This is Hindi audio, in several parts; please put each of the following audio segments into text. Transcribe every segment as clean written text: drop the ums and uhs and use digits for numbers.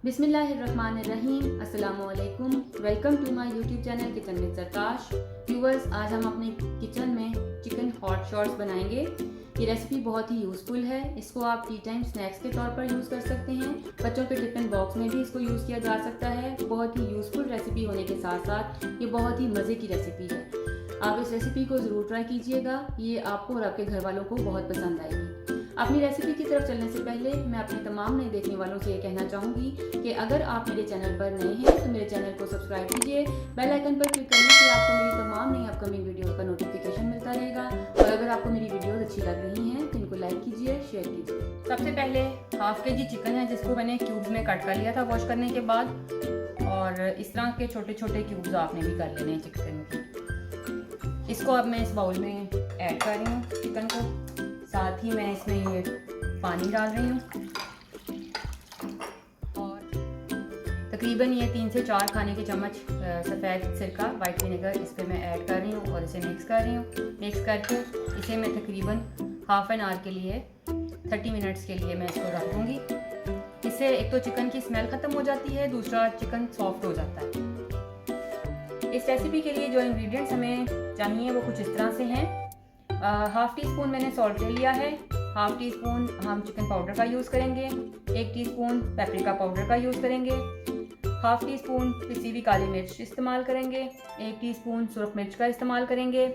बिस्मिल्लाहिर्रहमानिर्रहीम, अस्सलामुअलैकुम। Welcome to my YouTube channel kitchen with Sartash. Viewers, आज हम अपने किचन में चिकन हॉट शॉट्स बनाएंगे। ये रेसिपी बहुत ही यूज़फुल है। इसको आप टी टाइम स्नैक्स के तौर पर यूज़ कर सकते हैं। बच्चों के टिफिन बॉक्स में भी इसको यूज़ किया जा सकता है। बहुत ही यूज़फुल रेसिपी होने के साथ साथ ये बहुत ही मज़े की रेसिपी है। आप इस रेसिपी को ज़रूर ट्राई कीजिएगा। ये आपको और आपके घर वालों को बहुत पसंद आएगी। अपनी रेसिपी की तरफ चलने से पहले मैं अपने तमाम नए देखने वालों से ये कहना चाहूँगी कि अगर आप मेरे चैनल पर नए हैं तो मेरे चैनल को सब्सक्राइब कीजिए। बेल आइकन पर क्लिक करने से आपको मेरी तमाम नई अपकमिंग वीडियो का नोटिफिकेशन मिलता रहेगा। और अगर आपको मेरी वीडियोस अच्छी लग रही हैं तो इनको लाइक कीजिए, शेयर कीजिए। सबसे पहले हाफ के जी चिकन है जिसको मैंने क्यूब्स में कट कर लिया था वॉश करने के बाद। और इस तरह के छोटे छोटे क्यूब्स आपने भी कर लेने हैं चिकन के। इसको अब मैं इस बाउल में ऐड कर रही हूँ चिकन को। साथ ही मैं इसमें ये पानी डाल रही हूँ और तकरीबन ये 3 से 4 खाने के चम्मच सफ़ेद सिरका वाइट विनेगर इस पर मैं ऐड कर रही हूँ और इसे मिक्स कर रही हूँ। मिक्स करके इसे मैं तकरीबन हाफ एन आवर के लिए 30 मिनट्स के लिए मैं इसको रख दूँगी। इससे एक तो चिकन की स्मेल ख़त्म हो जाती है, दूसरा चिकन सॉफ्ट हो जाता है। इस रेसिपी के लिए जो इंग्रेडिएंट्स हमें चाहिए वो कुछ इस तरह से हैं। हाफ़ टी स्पून मैंने सॉल्ट ले लिया है। हाफ़ टी स्पून हम चिकन पाउडर का यूज़ करेंगे। 1 टीस्पून पेपरिका पाउडर का यूज़ करेंगे। हाफ़ टी स्पून पिसी हुई काली मिर्च इस्तेमाल करेंगे। 1 टीस्पून सुरख मिर्च का इस्तेमाल करेंगे।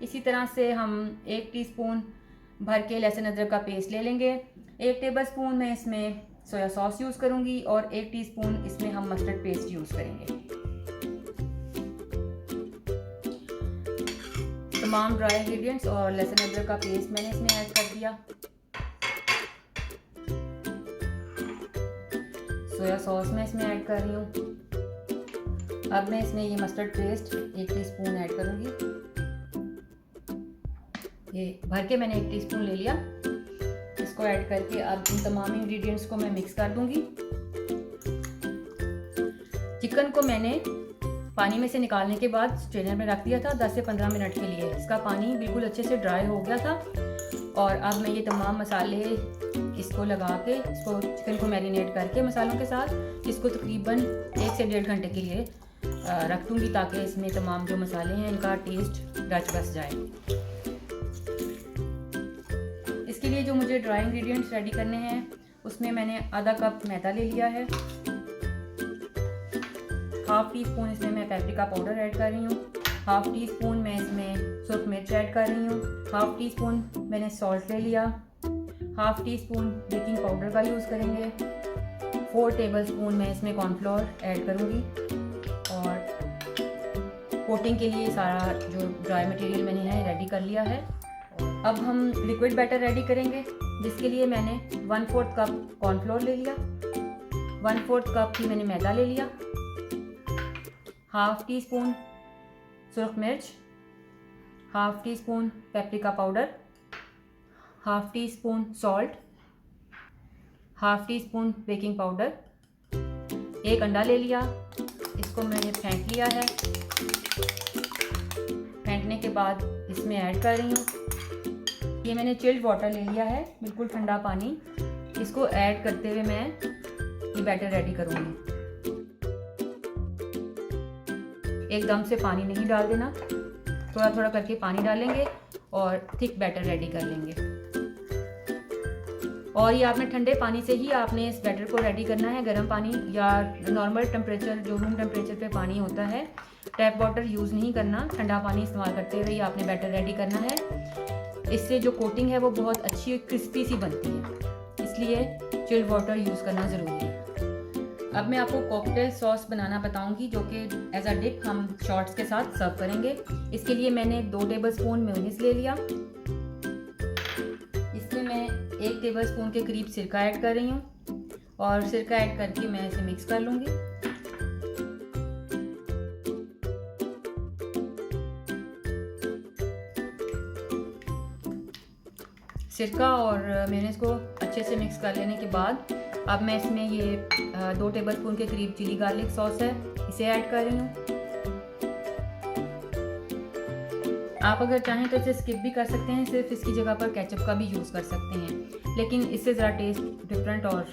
इसी तरह से हम 1 टीस्पून भर के लहसुन अदरक का पेस्ट ले लेंगे। 1 टेबलस्पून मैं इसमें सोया सॉस यूज़ करूँगी और 1 टीस्पून इसमें हम मस्टर्ड पेस्ट यूज़ करेंगे। तमाम ड्राई इंग्रेडिएंट्स और लहसुन अदरक का पेस्ट मैंने इसमें ऐड कर दिया। सोया सॉस मैं इसमें ऐड कर रही हूँ। अब मैं इसमें ये मस्टर्ड पेस्ट 1 टीस्पून ऐड करूँगी। ये भर के मैंने 1 टीस्पून ले लिया। इसको ऐड करके अब इन तमाम इंग्रेडिएंट्स को मैं मिक्स कर दूँगी। चिकन को मैंने पानी में से निकालने के बाद स्ट्रेनर में रख दिया था 10 से 15 मिनट के लिए। इसका पानी बिल्कुल अच्छे से ड्राई हो गया था। और अब मैं ये तमाम मसाले इसको लगा के इसको चिकन को मैरिनेट करके मसालों के साथ इसको तकरीबन 1 से 1.5 घंटे के लिए रख दूँगी ताकि इसमें तमाम जो मसाले हैं इनका टेस्ट रच बस जाए। इसके लिए जो मुझे ड्राई इंग्रेडिएंट्स रेडी करने हैं उसमें मैंने आधा कप मैदा ले लिया है। हाफ़ टी स्पून इसमें मैं पेपरिका पाउडर ऐड कर रही हूँ। हाफ़ टी स्पून मैं इसमें सुरख मिर्च ऐड कर रही हूँ। हाफ़ टी स्पून मैंने सॉल्ट ले लिया। Half tea spoon baking powder का यूज़ करेंगे। 4 टेबलस्पून मैं इसमें कॉर्नफ्लोर ऐड करूँगी। और कोटिंग के लिए सारा जो ड्राई मटेरियल मैंने है रेडी कर लिया है। अब हम लिक्विड बैटर रेडी करेंगे जिसके लिए मैंने 1/4 कप कॉर्नफ्लोर ले लिया। 1/4 कप ही मैंने मैदा ले लिया। हाफ़ टी स्पून सुरख मिर्च, half tea spoon paprika powder, half tea spoon salt, half tea spoon baking powder. 1 अंडा ले लिया। इसको मैंने फेंट लिया है। फेंटने के बाद इसमें ऐड कर रही हूँ। ये मैंने चिल्ड वाटर ले लिया है, बिल्कुल ठंडा पानी। इसको ऐड करते हुए मैं ये बैटर रेडी करूँगी। एकदम से पानी नहीं डाल देना, थोड़ा थोड़ा करके पानी डालेंगे और थिक बैटर रेडी कर लेंगे। और ये आपने ठंडे पानी से ही आपने इस बैटर को रेडी करना है। गर्म पानी या नॉर्मल टेम्परेचर जो रूम टेम्परेचर पे पानी होता है, टैप वाटर यूज़ नहीं करना। ठंडा पानी इस्तेमाल करते हुए ही आपने बैटर रेडी करना है। इससे जो कोटिंग है वो बहुत अच्छी क्रिस्पी सी बनती है, इसलिए चिल्ड वाटर यूज़ करना ज़रूरी है। अब मैं आपको कॉकटेल सॉस बनाना बताऊंगी जो कि एज अ डिप हम शॉट्स के साथ सर्व करेंगे। इसके लिए मैंने 2 टेबलस्पून मेयोनीज ले लिया। इसमें मैं 1 टेबलस्पून के करीब सिरका ऐड कर रही हूँ और सिरका ऐड करके मैं इसे मिक्स कर लूँगी। सिरका और मेयोनीज को अच्छे से मिक्स कर लेने के बाद अब मैं इसमें ये 2 टेबलस्पून के करीब चिली गार्लिक सॉस है, इसे ऐड कर रही हूँ। आप अगर चाहें तो इसे स्किप भी कर सकते हैं, सिर्फ इसकी जगह पर केचप का भी यूज़ कर सकते हैं, लेकिन इससे ज़रा टेस्ट डिफरेंट और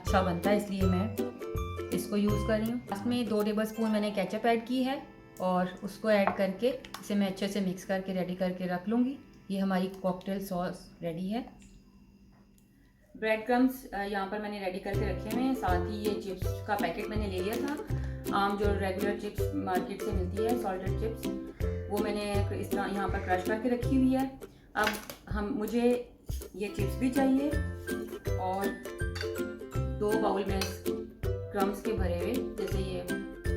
अच्छा बनता है, इसलिए मैं इसको यूज़ कर रही हूँ। लास्ट में 2 टेबल स्पून मैंने केचप ऐड की है और उसको ऐड करके इसे मैं अच्छे से मिक्स करके रेडी करके रख लूँगी। ये हमारी कॉकटेल सॉस रेडी है। ब्रेड क्रम्स यहाँ पर मैंने रेडी करके रखे हुए हैं, साथ ही ये चिप्स का पैकेट मैंने ले लिया था। आम जो रेगुलर चिप्स मार्केट से मिलती है सॉल्टेड चिप्स, वो मैंने इस तरह यहाँ पर क्रश करके रखी हुई है। अब मुझे ये चिप्स भी चाहिए और 2 बाउल में क्रम्स के भरे हुए, जैसे ये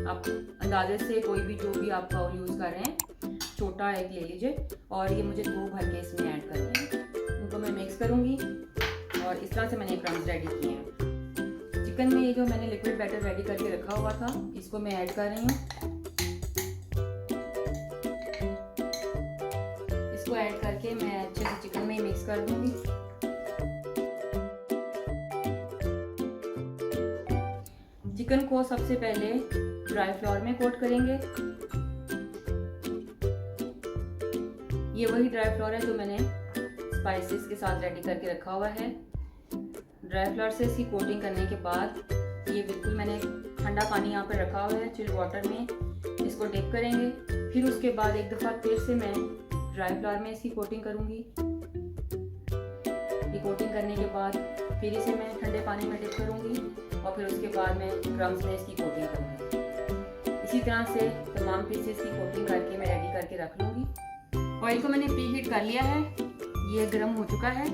आप अंदाजे से कोई भी जो भी आप बाउल यूज़ कर रहे हैं छोटा एक ले लीजिए, और ये मुझे 2 भर के इसमें ऐड करने हैं। उनको मैं मिक्स करूँगी और इस तरह से मैंने क्रम्स रेडी किए हैं। चिकन में ये जो मैंने लिक्विड बैटर रेडी करके रखा हुआ था, इसको मैं ऐड कर रही हूँ। इसको ऐड करके मैं अच्छे से चिकन में ही मिक्स कर दूंगी। चिकन को सबसे पहले ड्राई फ्लावर में कोट करेंगे। ये वही ड्राई फ्लावर है जो मैंने स्पाइसेस के साथ रेडी करके रखा हुआ है। ड्राई फ्लावर से इसकी कोटिंग करने के बाद ये बिल्कुल मैंने ठंडा पानी यहाँ पर रखा हुआ है चिल वाटर में, इसको डिप करेंगे। फिर उसके बाद एक दफ़ा फिर से मैं ड्राई फ्लावर में इसकी कोटिंग करूँगी। ये कोटिंग करने के बाद फिर इसे मैं ठंडे पानी में डिप करूँगी और फिर उसके बाद मैं क्रम्स में इसकी कोटिंग करूँगी। इसी तरह से तमाम पीसेस की कोटिंग करके मैं रेडी करके रख लूँगी। ऑयल को मैंने प्री हीट कर लिया है, ये गर्म हो चुका है।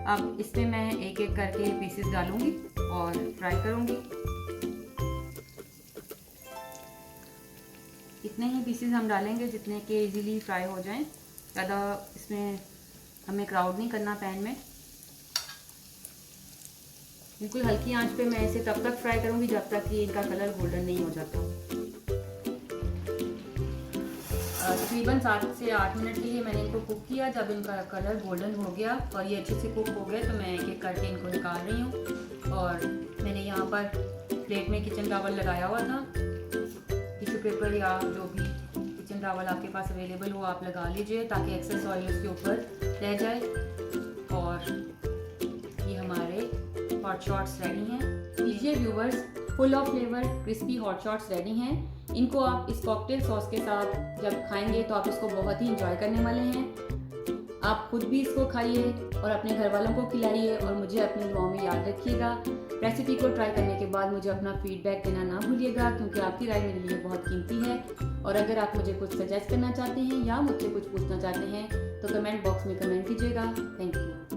अब इसमें मैं एक एक करके पीसेस डालूंगी और फ्राई करूंगी। इतने ही पीसेस हम डालेंगे जितने के इजीली फ्राई हो जाएं, ज़्यादा इसमें हमें क्राउड नहीं करना पैन में। बिल्कुल हल्की आंच पे मैं इसे तब तक फ्राई करूंगी जब तक कि इनका कलर गोल्डन नहीं हो जाता। तकरीबन 7 से 8 मिनट के लिए मैंने इनको कुक किया। जब इनका कलर गोल्डन हो गया और ये अच्छे से कुक हो गए तो मैं एक एक करके इनको निकाल रही हूँ। और मैंने यहाँ पर प्लेट में किचन टॉवल लगाया हुआ था, टिश्यू पेपर या जो भी किचन टॉवल आपके पास अवेलेबल हो आप लगा लीजिए ताकि एक्सेस ऑयल उसके ऊपर रह जाए। और ये हमारे हॉट शॉट्स रेडी हैं। लीजिए viewers, full of flavour crispy hot shots ready हैं। इनको आप इस कॉकटेल सॉस के साथ जब खाएंगे तो आप इसको बहुत ही इंजॉय करने वाले हैं। आप खुद भी इसको खाइए और अपने घर वालों को खिलाइए और मुझे अपनी दुआओं में याद रखिएगा। रेसिपी को ट्राई करने के बाद मुझे अपना फीडबैक देना ना भूलिएगा, क्योंकि आपकी राय मेरे लिए बहुत कीमती है। और अगर आप मुझे कुछ सजेस्ट करना चाहते हैं या मुझसे कुछ पूछना चाहते हैं तो कमेंट बॉक्स में कमेंट कीजिएगा। Thank you.